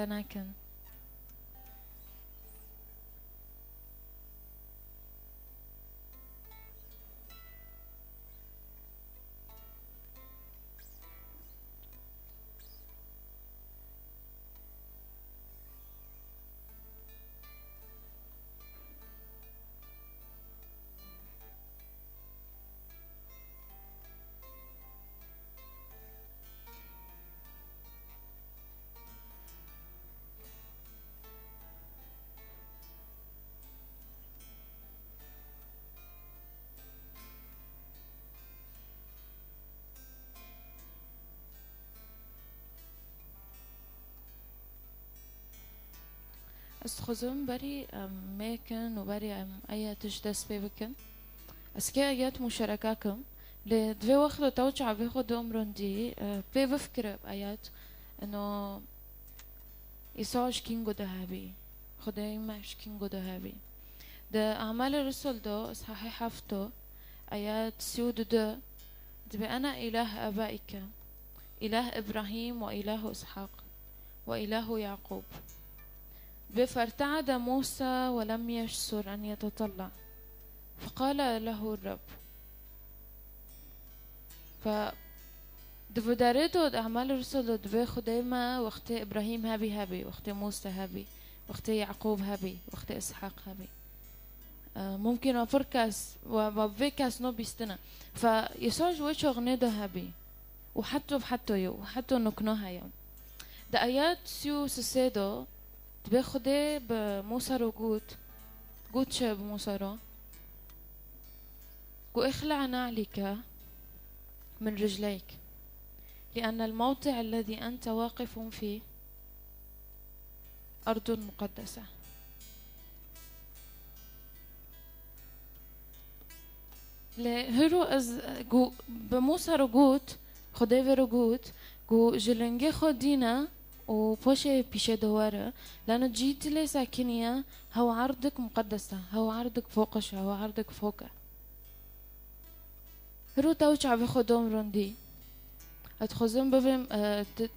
ناكن. استخدم بري ميكن وبري أي تجدس بيبكن اسكي ايات مشاركاكم لدوي وقت توجع بياخد عمرن دي بي بفكر بآيات انه يسوع شكينجو دهابي خداي ما شكينجو دهابي ده أعمال الرسل ده صحيح حفتو آيات سيود ده دبي أنا إله آبائك إله إبراهيم وإله إسحاق وإله يعقوب فارتعد موسى ولم يجسر أن يتطلع فقال له الرب ف دبو داريتو أعمال الرسل دبي خديما وقت إبراهيم هابي وقت موسى هابي وقت يعقوب هابي وقت إسحاق هابي ممكن وفركاس وبفكاس نو بيستنا فيسوع جوش غنيدو هابي وحتو يو وحتو نكنوها يوم ده آيات سيو سيدو دبي خدي بموسى رو قوت شاب موسى رو قو اخلع نعلك من رجليك لأن الموضع الذي أنت واقف فيه أرض مقدسة لهرو از قو بموسى رجوت خدي رجوت قو جلنجي خدينا وبوشي بيشي دوارة لأنه جيت لي ساكنية هو عرضك مقدسة هو عرضك فوقش هو عرضك فوقه هرو توجع بخدوم روندي اتخزم بفهم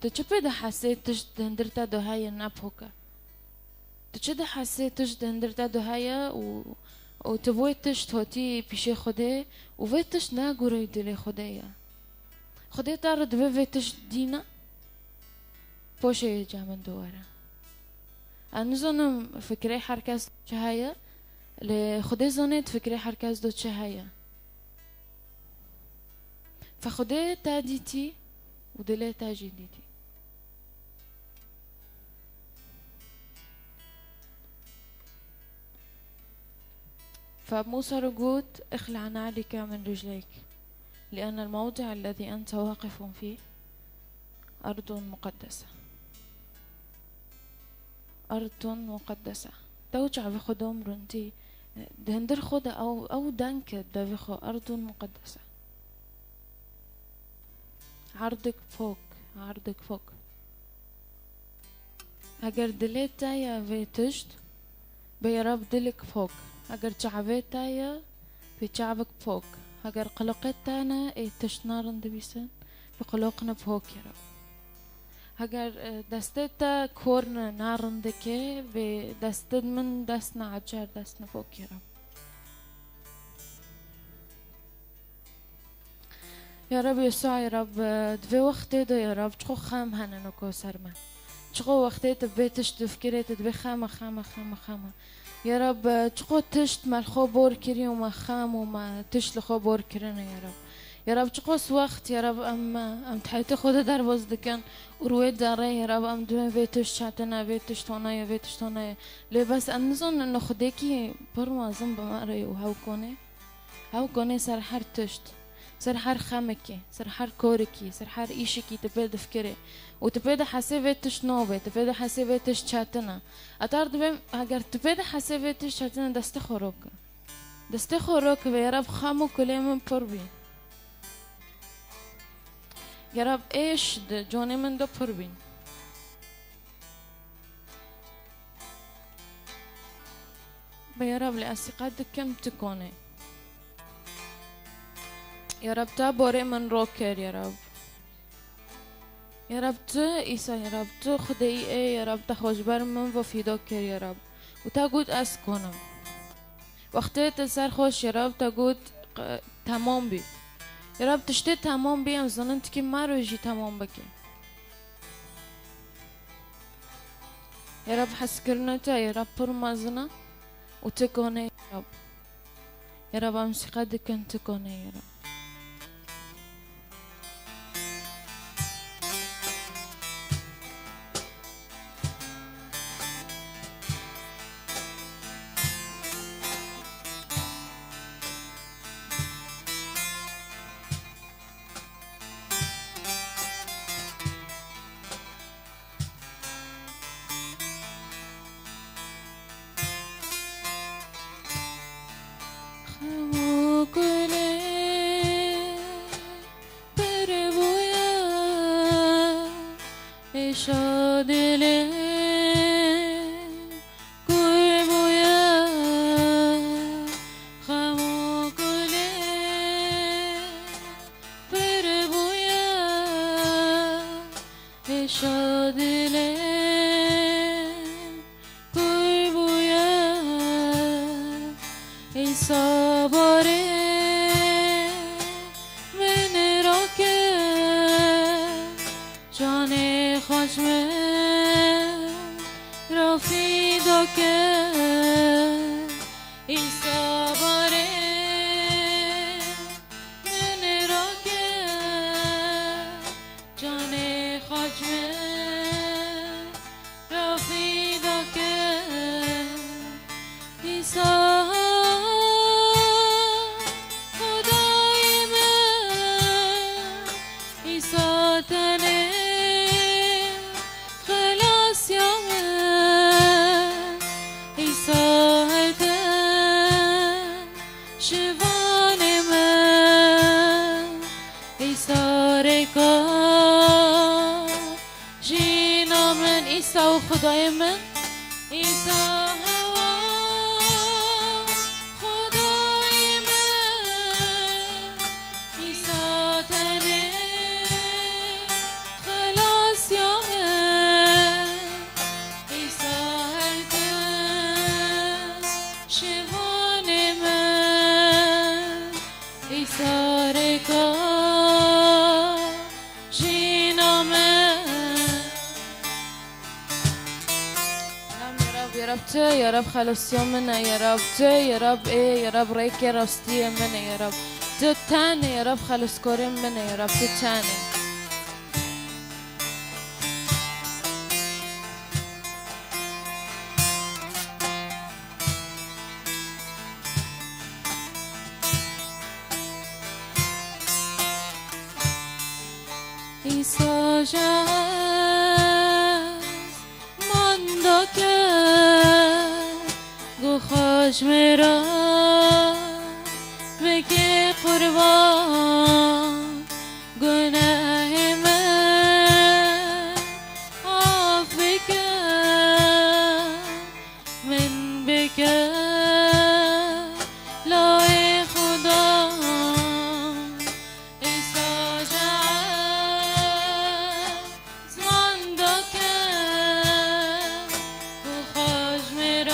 تشبه ده حسيت تجد هندرتا دو هاي الناب هوكا تشده حسيت تجد هندرتا دو هاي وتبوي تشت هوتي بيشي خده وفيتش ناقو يدلي خدايا خدايا تارد بفيتش دينا بوشي جامن دوارا أنا زونم فكري حركاز شهايا لخدايا زونت فكري حركاز دو شهايا فخدايا تاديتي ودلي تاجديتي فموسى رجوت اخلع نعلك من رجليك لأن الموضع الذي أنت واقف فيه أرض مقدسة أرض مقدسة توجع بخدوم رنتي دهندر خدا أو دانك دافخو أرض مقدسة عرضك فوق اگر دلت تايا في تجد بيراب دلك فوق اگر جعبت تايا في جعبك فوق اگر قلقت تانا اي تشنارن دبيسن في قلقنا فوق يا رب اگر دستتا كورن نارن دكي في دستد من دستنا عجار دستنا فوق يا رب يا رب يسوع يا رب دفي وقتي دو يا رب تخو خام هانا نكو سرما تخو وقتي تبيتش تفكري تدبي خامة يا رب تخو تشت ما الخو بور كري وما خام وما تشت لخو بور كرنا يا رب يا رب تقوس وقت يا رب أم تحيتي خود در بزدكن ورويد داري يا رب أم دوين فيتش شاتنا فيتش تونايا لي بس أنظن إنه خديكي برما زنب مقري وهاو كوني سر حر تشت سر حر خامكي سر حر كوركي سر حر إيشكي تبيد فكري وتبيد حسيبتش نوبة تبيد حسيبتش شاتنا أتار دبم أجر تبيد حسيبتش شاتنا دست خروك يا رب خامو كلام بربي يا رب إيش جوني من دو بربين يا رب لأسقاد كم تكوني يا رب تابوري من روكر يا يا رب تو عیسی يا رب تو خدایی يا رب تا خوشبر من و فدا کر يا رب و تا گود از کنم وقتی تا سر خوش يا رب تا گود تمام بی يا رب تشتی تمام بیم زننت که ما روشی تمام بکی يا رب حس کرنتا يا رب پر مزنا و تکونه يا رب يا رب امسی قد کن تکونه يا رب شادله کوی بویا خمو کله پر بویا شادله کوی بویا ایسا باره من راکه جان خشم رفی دکه ایسا باره من را که جان خشم رفی دکه ایسا خدای من ایسا تنه ایسا و خدای من ایسا هوا خدای من ایسا تنه خلاص یا من ایسا هرکن شوان من ایسا رکا جینا من يا رب تو يا رب خلاصيا منا يا رب تو يا رب يا رب ريك راستي منا يا رب تو تاني يا رب خلاص كورم منا يا رب تو تاني عيسى جاء مندك خوش میرا بگی قربان گناه من آف بکن من بکن لای خدا ایسا جعل زمان دکن خوش میرا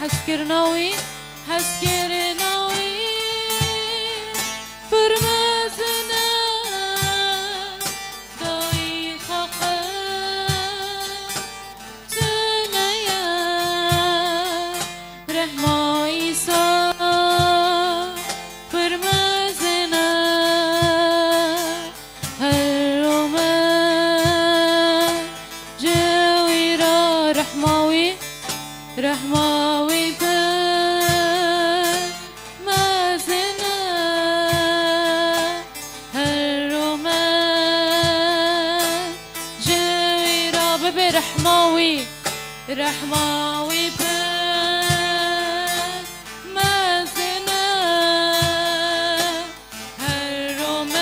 حسكرناوي حسكرناوي فرمازنا داي خاقا تنايا رحمة عيسى فرمازنا هالروما جاويرا رحماوي رحماوي رحماوي رحماوي بان ما زنا هالرومان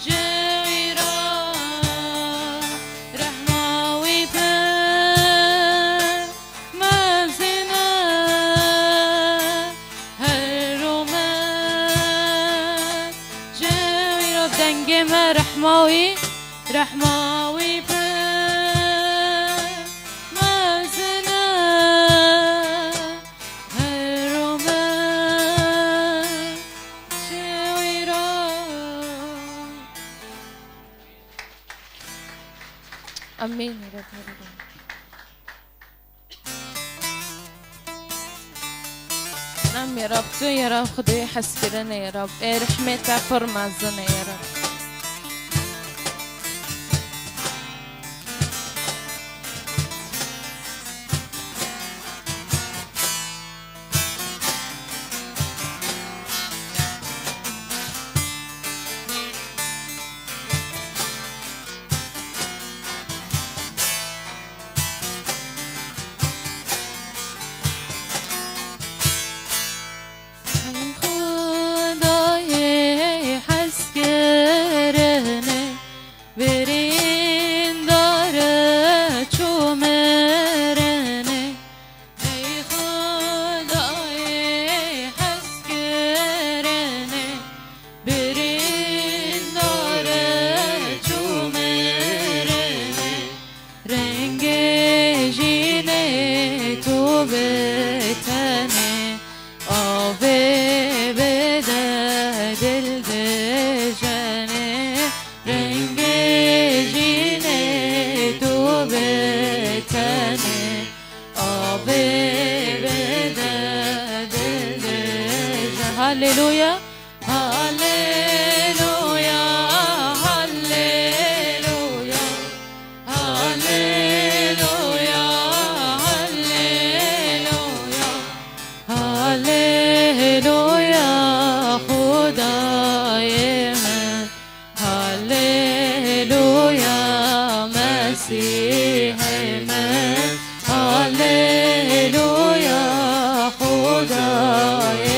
جايرا رحماوي بان ما زنا هالرومان جايرا بدنجمة رحماوي رحماوي ما زنا هالرومان شويرا. امين يا رب. نعم يا رب تو يا رب خدي حسكرنا يا رب رحمتك فرمازنا يا رب. هاليلويا هاليلويا هاليلويا هاليلويا هاليلويا هاليلويا خداي من هاليلويا مسيحي من هاليلويا خداي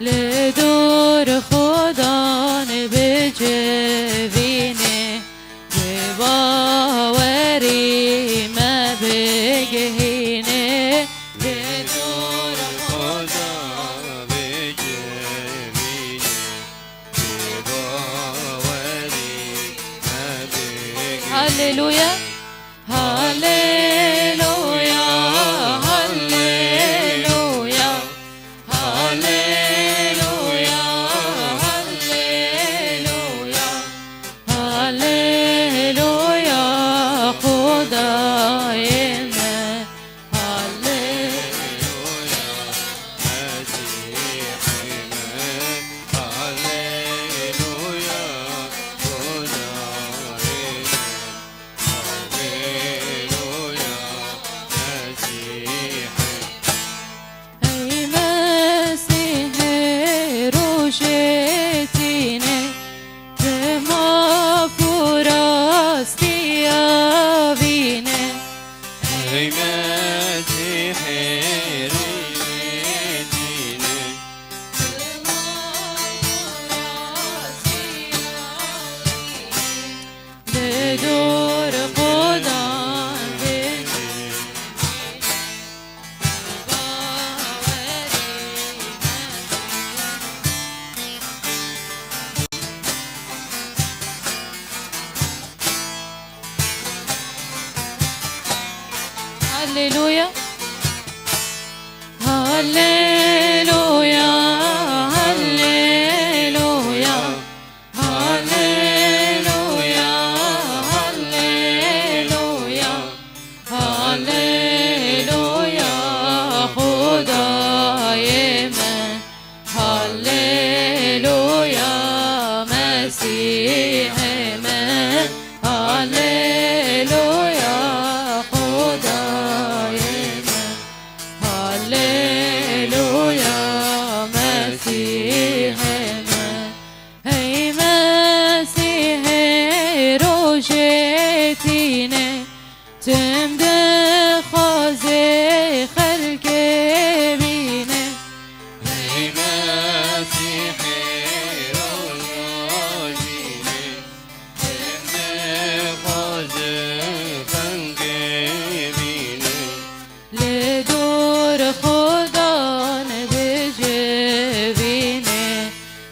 لدور خدان بجبيني بباوري ما بجهيني لدور خدان بجبيني بباوري ما بجهيني. هاليلويا هاليلويا هاليلويا هاليلويا هاليلويا خداي من هاليلويا مسيحي من هاليلويا خداي من هللويا هللويا هللويا هللويا هللويا هللويا خدای من هللويا مسیح من هللويا خدای من هللويا مسیح من ای مسیح روشتینه تم دخوازه خلق بینه ای مسیح روشتینه تم دخوازه خلق بینه لدور خدا نبجبینه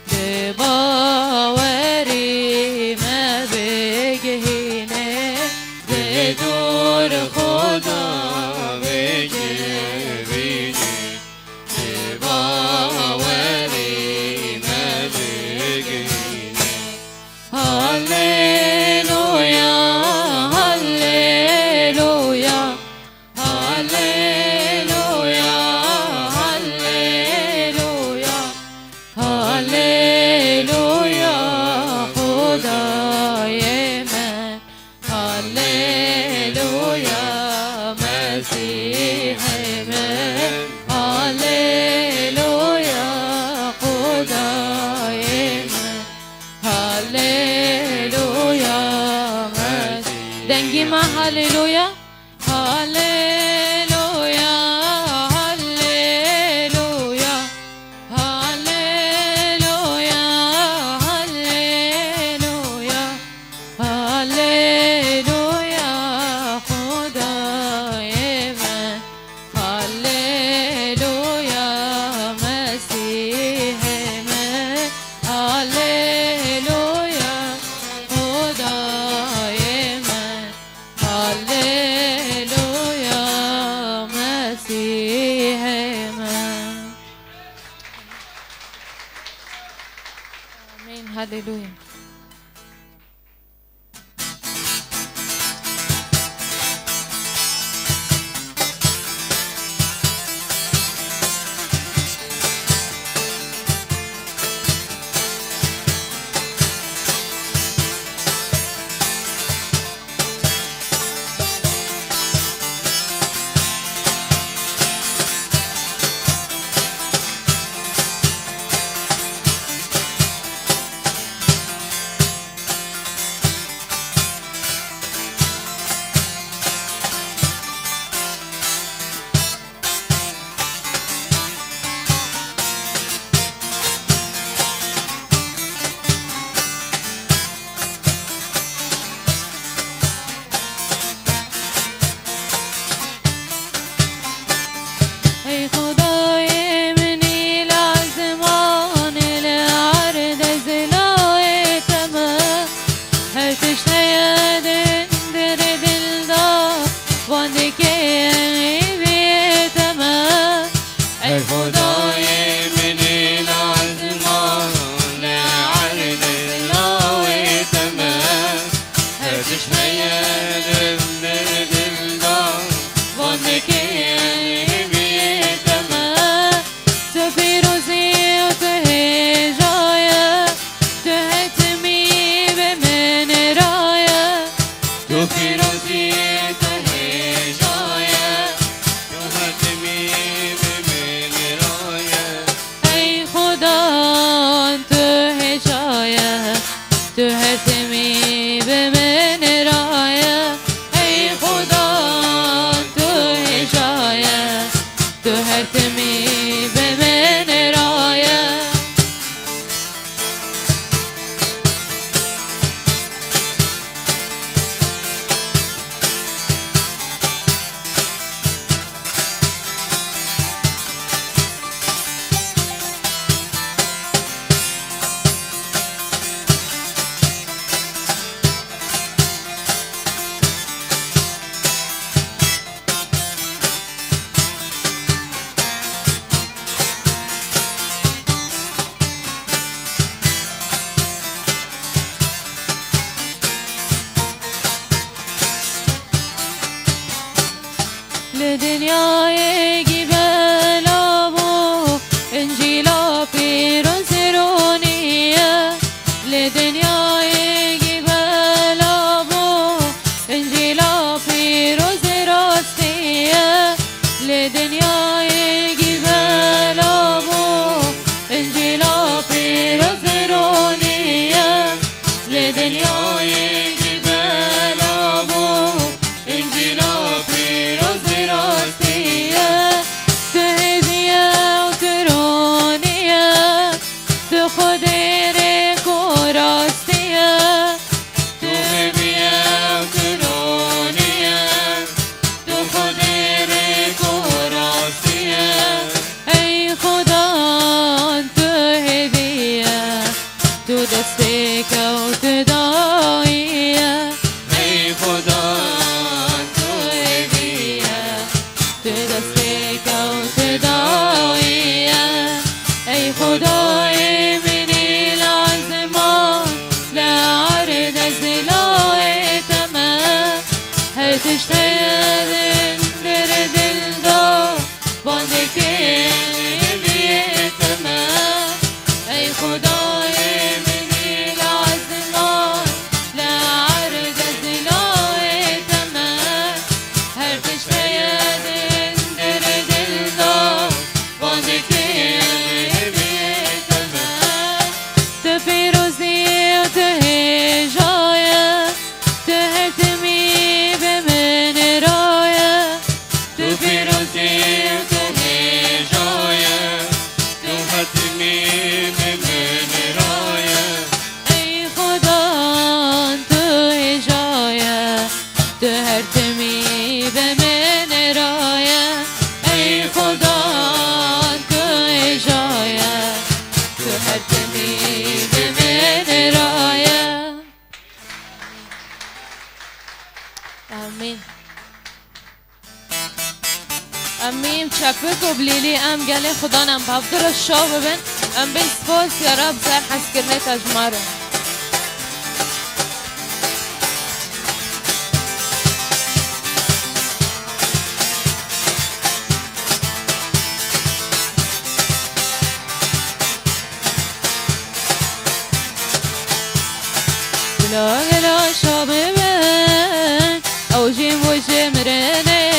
به باوری ما بگهینه لدور خدا بجبینه به باوری ما بگهینه هللويا هللويا هللويا هللويا هللويا خدای من هللويا مسیح من هللويا خدای من هللويا مسیح دنگی ما هللويا هللويا هللويا هللويا هللويا هللويا خدای من هللويا مسیح من هللويا خدای من هللويا مسیح من آمین هللويا ای خدای منی لازمان الارض زلای تمام هر تشنه در دل دار وانده که بی تمام ای خدای منی لازمان عرض الله تمام هرتش میادم در دلدار وانده که بی تمام تو هرتمی به من رايه لدنیای گیبلا و انجیلا پیروز رونیه لدنیای گیبلا و انجیلا پیروز راستیه لدنیای گیبلا و انجیلا پیروز رونیه لدنیای گیبلا و انجیلا امیم چپک و بلیلی ام گله خدا نم بابدر شو ببین ام بین سپاس یا رب سر حس کرنه تجماره گلا گلا شو ببین او جیم و جمرنه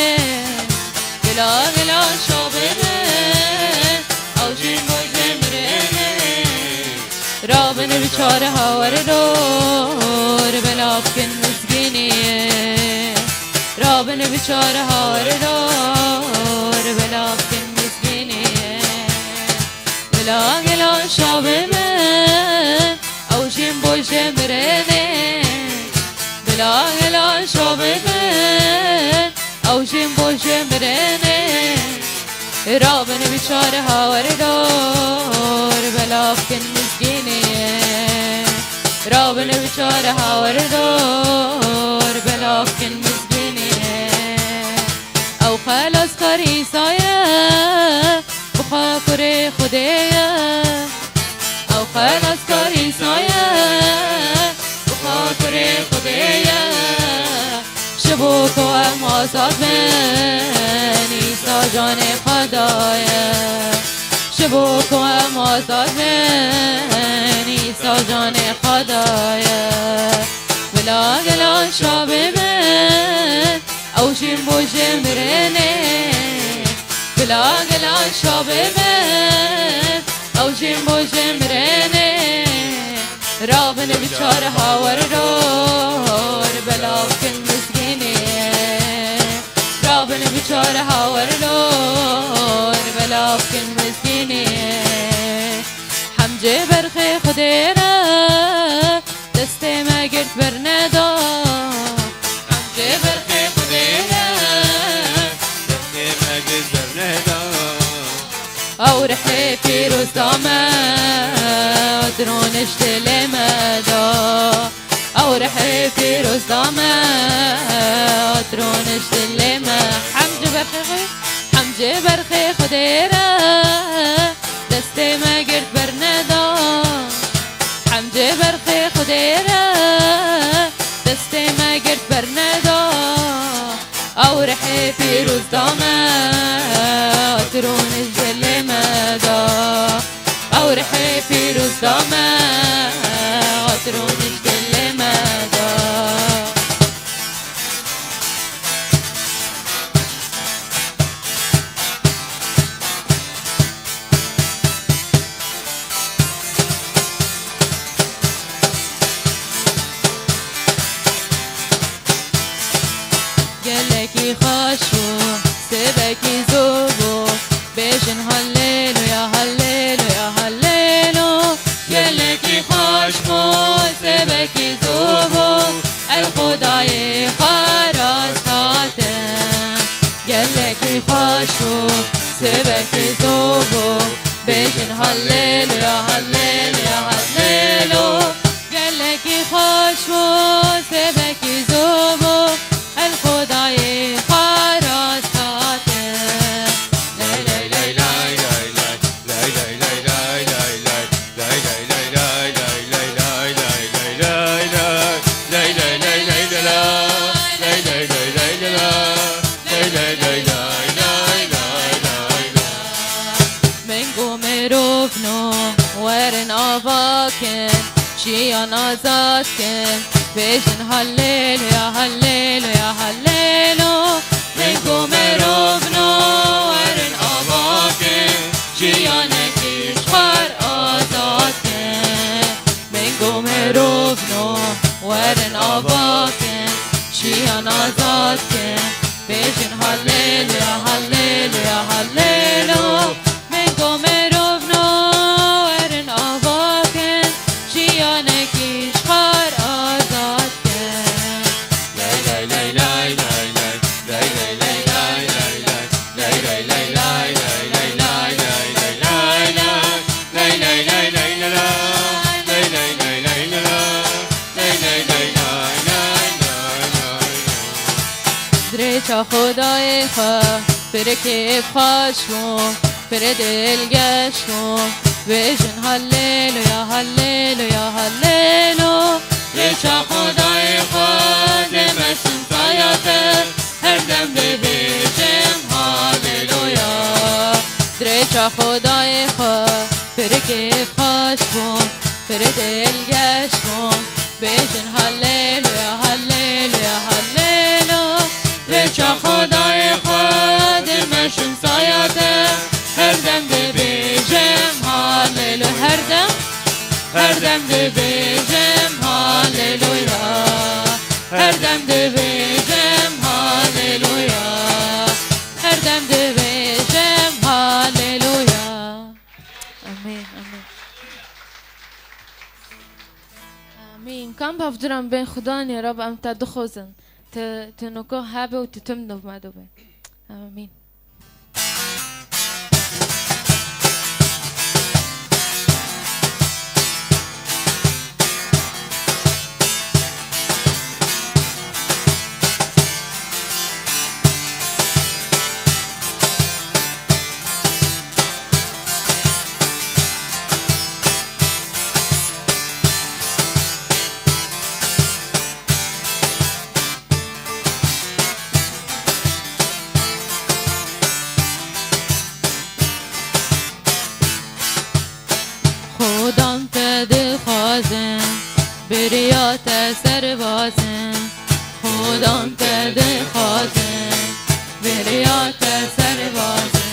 گلا گلا شو ببین او جیم و جمرنه رابن بیچاره هاور دور بلاب کن مسکینیه رابن بیچاره هاور دور بلاب کن مسکینیه گلا گلا شو ببین او جیم و جمرنه گلا گلا شو ببین او جیم و جمرنه رابن بیچاره هاور دور بلاب کن مسکینیه رابن بیچاره هاور دور بلاب کن مسکینیه او خلاص کاری سایه بخوا کره خودیه او خلاص کاری سایه بخوا کره خودیه شبو کو ام آزاد من ایسا جان خدایه شبو کو ام آزاد من ایسا جان خدایه بلا گلا شاب من او جیم بو جمرنه بلا گلا شاب من او جیم بو جمرنه رابن بیچاره هاور دور بلا کن مسکینه رابن بیچاره هاور دور لاف کن مسکینی حمجه برخی خودیره دست ما گرد بر ندا حمجه برخی خودیره دست ما گرد بر ندا او رحی پیروز دامد درونش دل مدا او رحی پیروز دامد درونش دل مدا حمجه برخی خودیره دست ما گرد بر ندا حمجه برخی خودیره دست ما گرد بر ندا او رحی پیروز دامد درونش دل مدا او رحی پیروز دامد درونش دل مدا گلکی خاشو سبکی زوبو بیشن هلیلو یا هلیلو یا هلیلو گلکی خاشو سبکی زوبو الخدای خراستاته گلکی خاشو سبکی زوبو بیشن هلیلو یا هلیلو یا هلیلو گلکی خاشو سبکی زوبو الخدای خراستاته لای لای لای لای لای لای لای لای لای لای لای لای لای لای لای لای لای لای منگو مروفنو ورن آواکن شیان آزاد کن بیشن هلیلو یا هلیلو یا هلیلو منگو مروفنو ورن آواکن شیان کشور آزاد کن منگو مروفنو ورن آواکن شیان آزاد کن بیشن هلیلو یا هلیلو یا هلیلو منگو مروفنو ورن آواکن شیان کشور آزاد کن لای لای لای لای لای لای لای لای لای لای لای لای لای لای لای لای لای لای دريتا خدای خواه بره کیف خاشمون بره دلگشمون بیشن هلیلو یا هلیلو یا هلیلو دريتا خدای خواه دمشن سایاته هر دم ببیشم هلیلویا دريتا خدای خواه بره کیف خاشمون بره دلگشمون بیشن هلیلو یا هلیلو یا هلیلو دريتا خدای خواه دمشن سایاته هر دم ببیشم هلیلو هر دم ببیشم هلیلویا هر دم ببیشم هلیلویا هر دم ببیشم هلیلویا آمین آمین آمین کام بافدرم بین خدا نی رب ام تدخوزن تنوکو هبه و تتم نفمدو بین آمین خودم تد خوازم بریات سربازم خودم تد خوازم بریات سربازم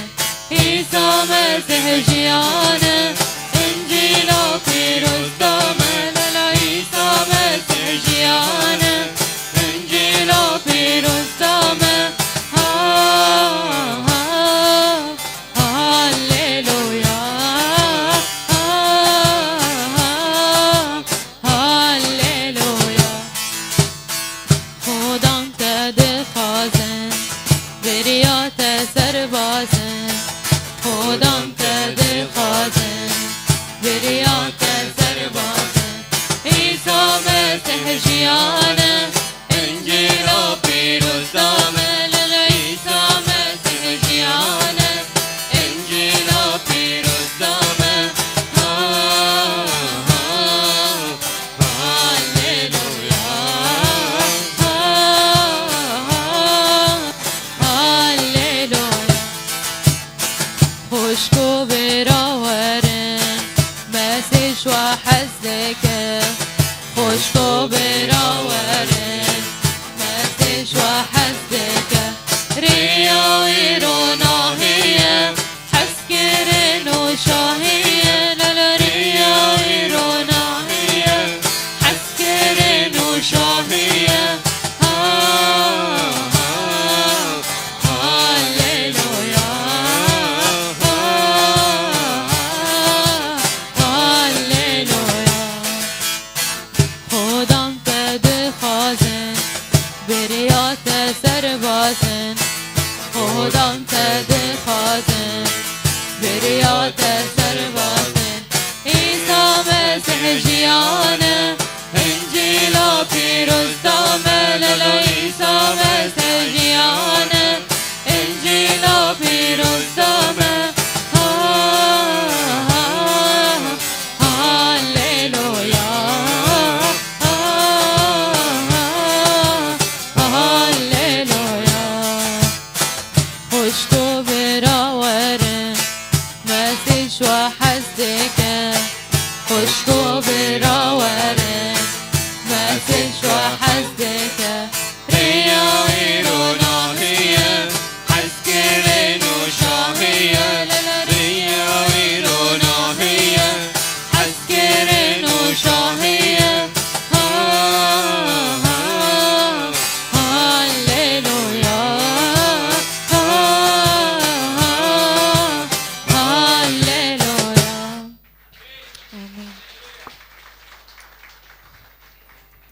عیسی مسیح جیانه انجیل و پیروز دامه لالا عیسی مسیح جیانه انجیل و پیروز دامه هلیلویا خودم تده خازن بریات سربازن عیسی مسیح جیانه انجیل و پیروز دامه عیسی مسیح جیانه انجیل و پیروز دامه خوشكو براورن مسيش وحزدك خوشكو براورن مسيش وحزدك ريا ويرونا هي حسكرن وشاهية لا ريا ويرونا هي حسكرن وشاهية سربازن خودم تده خازن بریات سربازن عیسی مسیح جیانه انجیل و پیروز دامه لالا عیسی مسیح جیانه انجیل و پیروز دامه وحزدك خوشكو براورن مسيش وحزدك ريا ويرونا هي حسكرن وشاهية ريا ويرونا هي حسكرن وشاهية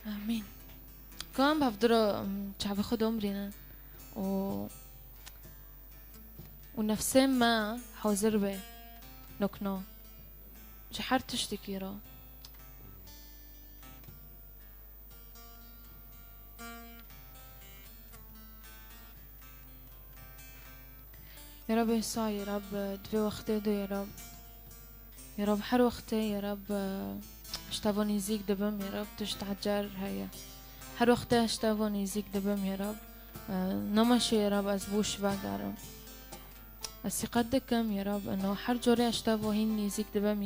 آمين. كمان بفضلوا شعب خد عمرنا ونفسين ما حوزربة نكنا شحر تشتكي را يا رب يسوع يا رب دوي وقتي دو يا رب حر وقتي يا رب اشتافون يزيك دبم يا رب تشتعجر هيا هر وقت اشتافون يزيك دبم يا رب نمشي يا رب ازبوش وقارم الثقتكم يا رب انه حر جوري اشتافو هين يزيك دبم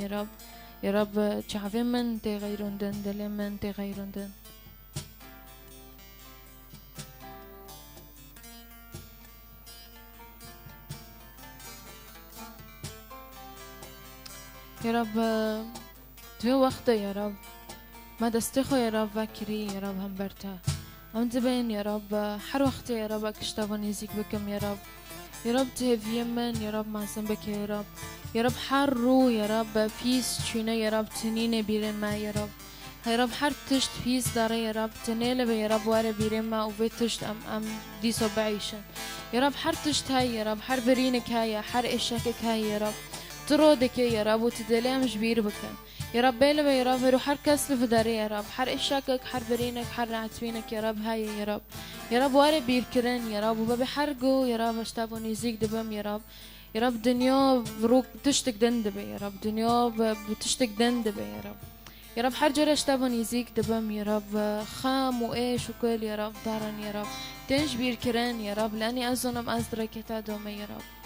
يا رب تشعفين من تغيرون دن دلين من تغيرون دن يا رب دوي وقته يا رب ما دستخو يا رب وكري يا رب هم برتا هم دبين يا رب حر وقته يا رب اكشتافون يزيك بكم يا رب تهف يمن يا رب ما سنبك يا رب حرو يا رب فيس چينه يا رب تنين بيرن ما يا رب حر تشت فيس داره يا رب تنيل يا رب واره بيرن ما وفي تشت ام ديسو بعيشن يا رب حر تشت هاي يا رب حر برينك هاي حر اشكك هاي يا رب ترودك يا رب وتدلام جبير بكن يا رب بيلبا يا رب روح حر كسل في داري يا رب حر اشكك حر برينك حر عتبينك يا رب هاي يا رب واره بيركرن يا رب وبابي حرقو يا رب اشتابون يزيك دبم يا رب دنيا بروك تشتك دندبه يا رب دنيا بتشتك دندبه يا رب حر جرى اشتابون يزيك دبم يا رب خام وايش وكل يا رب دارن يا رب تنج بيركرن يا رب لاني ازنم ازدرك تادوم يا رب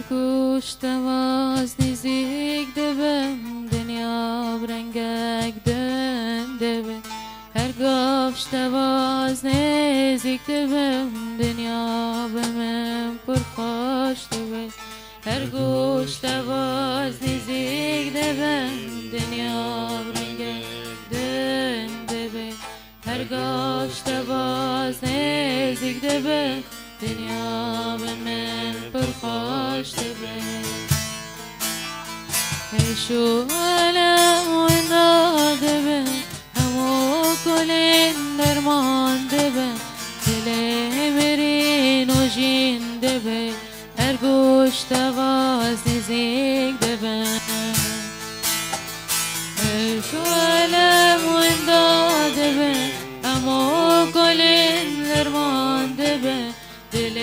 گوشت واز نزیک دبم دنیا برنگک دنده هر گوشت واز نزیک دبم دنیا بمن پرخوش دبه هر گوشت واز نزیک دبم دنیا برنگک دنده هر گوشت واز نزیک دبم دنیا به من پرخوش دبه هشو علم و انداده به همو کلین درمان دبه دل مرین و جین دبه هر گوشت واز نزیک دبه هشو علم و انداده به همو کلین درمان دبه دل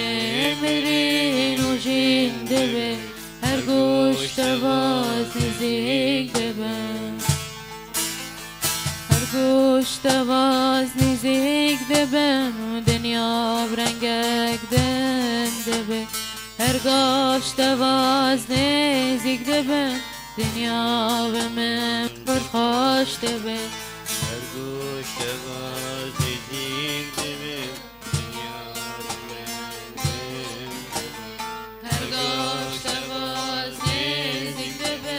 مرین و جین دبه هر گوشت واز نزیک دبه هر گوشت واز نزیک دبه دنیا برنگک دن دبه هر گوشت واز نزیک دبه دنیا به من پرخوش دبه هر گوشت واز نزیک دبه دنیا هر گوشت واز نزیک دبه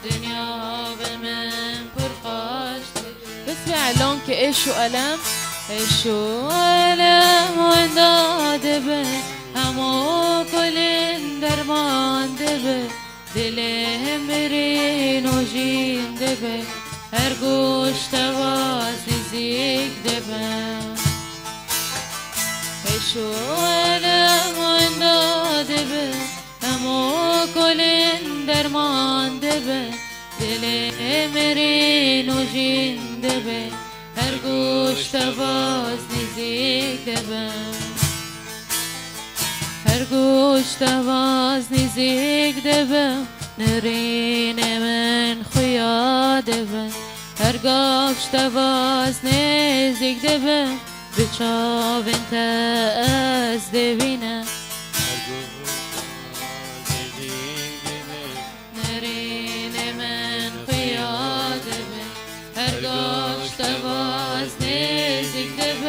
دنیا به من پرخوش دبه بس اعلان که عيش وألم عيش وألم وانداده به همو کلین درمان دبه دل مرین و جین دبه هر گوشت واز نزیک دبه عيش وألم وانداده به همو کلین درمان دبه دل مرین و جین دبه هر گوشت واز نزیک دبه هر گوشت واز نزیک دبه نرین من خویا دبه هر گوشت واز نزیک دبه بچاون تا از دبینه هر گوشت واز نزیک دبه نرین من خویا دبه هر گوشت واز نزیک دبه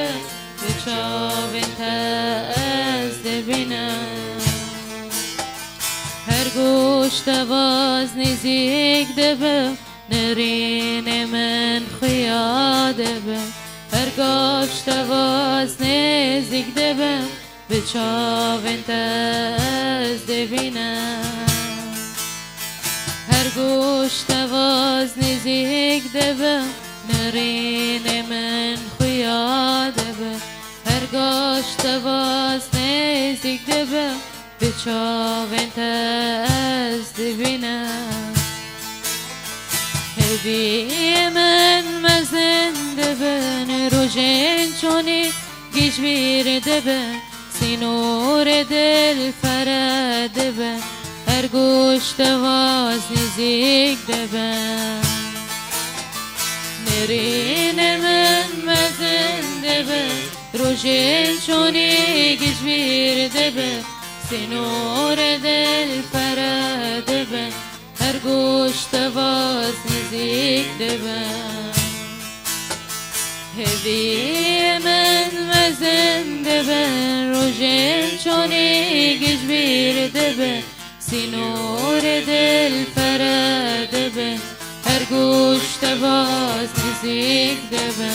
بچاون تا از دبینه هر گوشت واز نزیک دبه نرین من خویا دبه هر گوشت واز نزیک دبه بچاون تا از دبینه هر گوشت واز نزیک دبه نرین من خویا دبه هر گوشت واز نزیک دبه بچاون تا از دبینه هدی من مزن دبه نروژن چونی گیج بیر دبه سینور دل فرد دبه هر گوشت واز نزیک دبه نرین من مزن دبه روژن چونی گیج بیر دبه سینور دل فرد دبه هر گوشت واز نزیک دبه هدی من مزن دبه روژن چونی گیج بیر دبه سینور دل فرد دبه هر گوشت واز نزیک دبه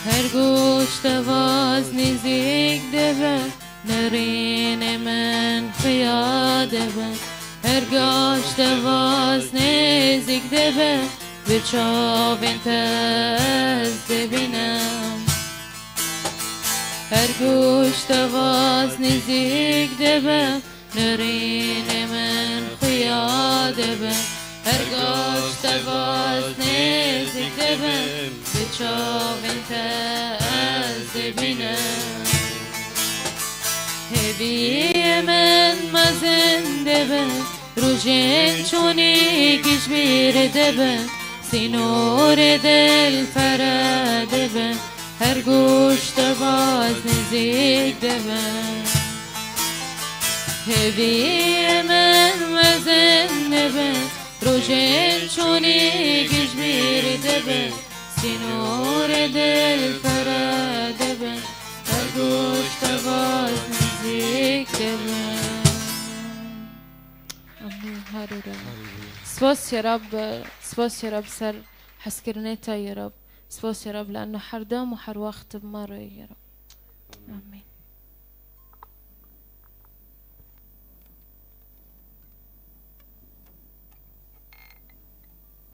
هر گوشت واز نزیک دبه نرین من خویا دبه هر گوشت واز نزیک دبه بچاون تا از دبینم هر گوشت واز نزیک دبه نرین من خویا دبه هر گوشت واز نزیک دبه بچاون تا از دبینم هدی من مزن دبه روژن چونی گیج بیر دبه سینور دل فرد دبه هر گوشت واز نزیک دبه هدی من مزن دبه روژن چونی گیج بیر دبه سینور دل فرد دبه هر گوشت واز نزیک دبه آمین هللویا سپاس يا رب سپاس يا رب سر حسكرنيتا يا رب سپاس يا رب لأنه حر دام وحر وقت بمره يا رب آمين.